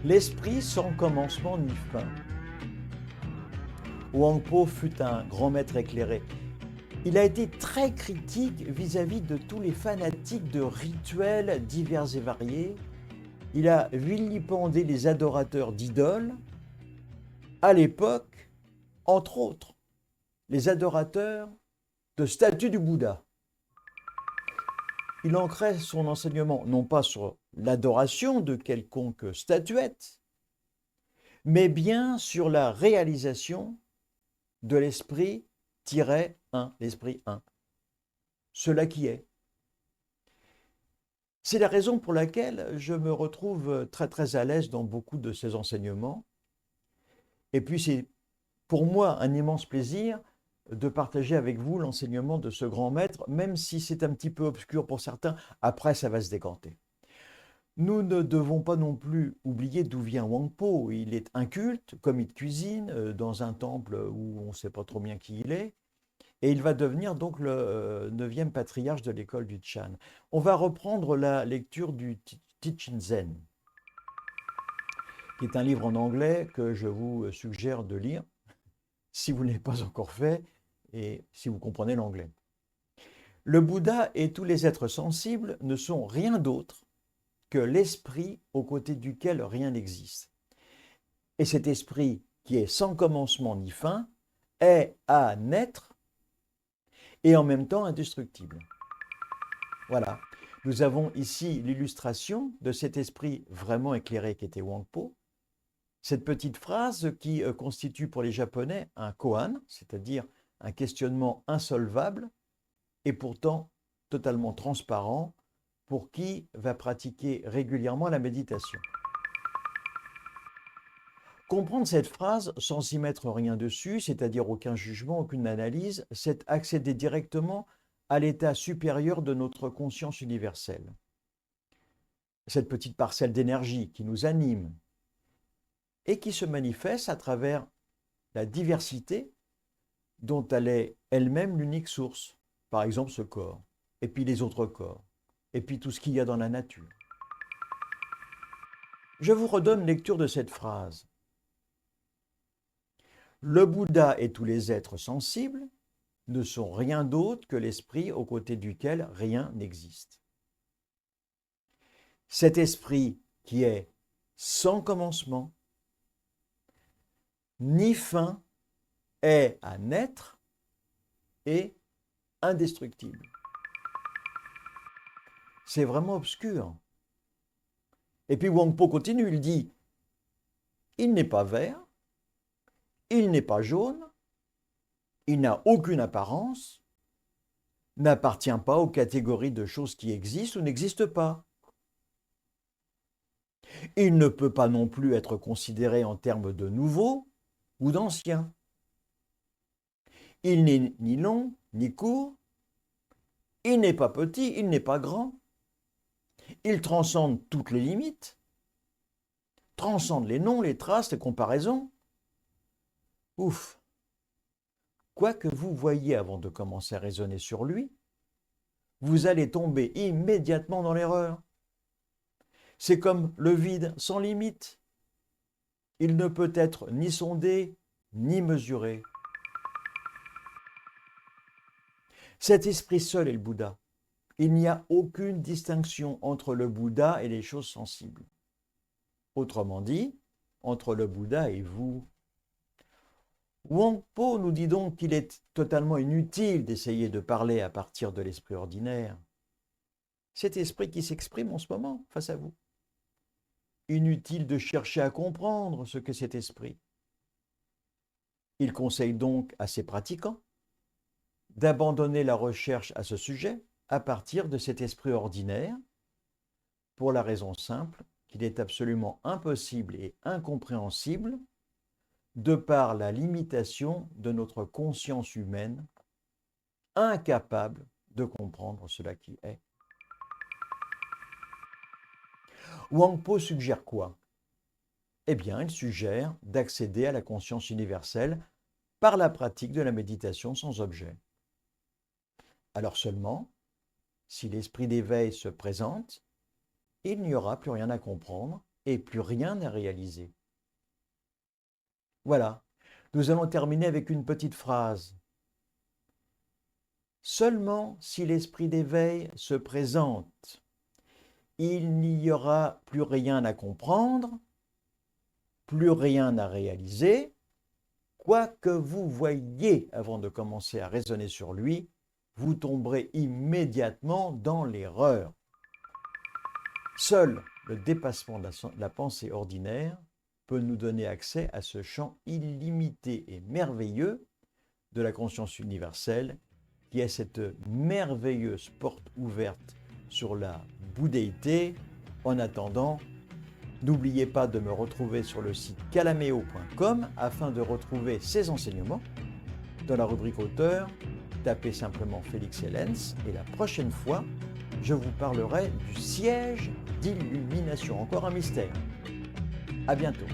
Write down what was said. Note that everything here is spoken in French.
L'esprit sans commencement ni fin. Huang Po fut un grand maître éclairé. Il a été très critique vis-à-vis de tous les fanatiques de rituels divers et variés. Il a vilipendé les adorateurs d'idoles. À l'époque, entre autres, les adorateurs de statues du Bouddha. Il ancrait son enseignement non pas sur l'adoration de quelconque statuette, mais bien sur la réalisation de l'esprit-1, l'esprit 1, cela qui est. C'est la raison pour laquelle je me retrouve très très à l'aise dans beaucoup de ces enseignements. Et puis c'est pour moi un immense plaisir de partager avec vous l'enseignement de ce grand maître, même si c'est un petit peu obscur pour certains, après ça va se décanter. Nous ne devons pas non plus oublier d'où vient Huang Po. Il est inculte, comme il cuisine, dans un temple où on ne sait pas trop bien qui il est. Et il va devenir donc le neuvième patriarche de l'école du Chan. On va reprendre la lecture du Teaching Zen, qui est un livre en anglais que je vous suggère de lire, si vous ne l'avez pas encore fait, et si vous comprenez l'anglais. Le Bouddha et tous les êtres sensibles ne sont rien d'autre que l'esprit aux côtés duquel rien n'existe. Et cet esprit, qui est sans commencement ni fin, est à naître et en même temps indestructible. Voilà. Nous avons ici l'illustration de cet esprit vraiment éclairé qu'était Huang Po. Cette petite phrase qui constitue pour les Japonais un koan, c'est-à-dire un questionnement insolvable et pourtant totalement transparent pour qui va pratiquer régulièrement la méditation. Comprendre cette phrase sans y mettre rien dessus, c'est-à-dire aucun jugement, aucune analyse, c'est accéder directement à l'état supérieur de notre conscience universelle. Cette petite parcelle d'énergie qui nous anime et qui se manifeste à travers la diversité dont elle est elle-même l'unique source. Par exemple ce corps, et puis les autres corps, et puis tout ce qu'il y a dans la nature. Je vous redonne lecture de cette phrase. Le Bouddha et tous les êtres sensibles ne sont rien d'autre que l'esprit aux côtés duquel rien n'existe. Cet esprit qui est sans commencement, ni fin, est à naître et indestructible. C'est vraiment obscur. Et puis Huang Po continue, il dit, il n'est pas vert, il n'est pas jaune, il n'a aucune apparence, n'appartient pas aux catégories de choses qui existent ou n'existent pas. Il ne peut pas non plus être considéré en termes de nouveau ou d'ancien. Il n'est ni long ni court, il n'est pas petit, il n'est pas grand. Il transcende toutes les limites, transcende les noms, les traces, les comparaisons. Ouf! Quoi que vous voyiez avant de commencer à raisonner sur lui, vous allez tomber immédiatement dans l'erreur. C'est comme le vide sans limite. Il ne peut être ni sondé, ni mesuré. Cet esprit seul est le Bouddha. Il n'y a aucune distinction entre le Bouddha et les choses sensibles. Autrement dit, entre le Bouddha et vous. Huang Po nous dit donc qu'il est totalement inutile d'essayer de parler à partir de l'esprit ordinaire. Cet esprit qui s'exprime en ce moment face à vous. Inutile de chercher à comprendre ce qu'est cet esprit. Il conseille donc à ses pratiquants d'abandonner la recherche à ce sujet à partir de cet esprit ordinaire, pour la raison simple qu'il est absolument impossible et incompréhensible de par la limitation de notre conscience humaine, incapable de comprendre cela qui est. Huang Po suggère quoi? Eh bien, il suggère d'accéder à la conscience universelle par la pratique de la méditation sans objet. Alors seulement, si l'esprit d'éveil se présente, il n'y aura plus rien à comprendre et plus rien à réaliser. Voilà, nous allons terminer avec une petite phrase. Seulement si l'esprit d'éveil se présente, il n'y aura plus rien à comprendre, plus rien à réaliser. Quoi que vous voyiez avant de commencer à raisonner sur lui, vous tomberez immédiatement dans l'erreur. Seul le dépassement de la pensée ordinaire peut nous donner accès à ce champ illimité et merveilleux de la conscience universelle qui est cette merveilleuse porte ouverte sur la bouddhéité. En attendant, n'oubliez pas de me retrouver sur le site calameo.com afin de retrouver ces enseignements. Dans la rubrique auteur, tapez simplement Félix Hellens et la prochaine fois, je vous parlerai du siège d'illumination. Encore un mystère. À bientôt.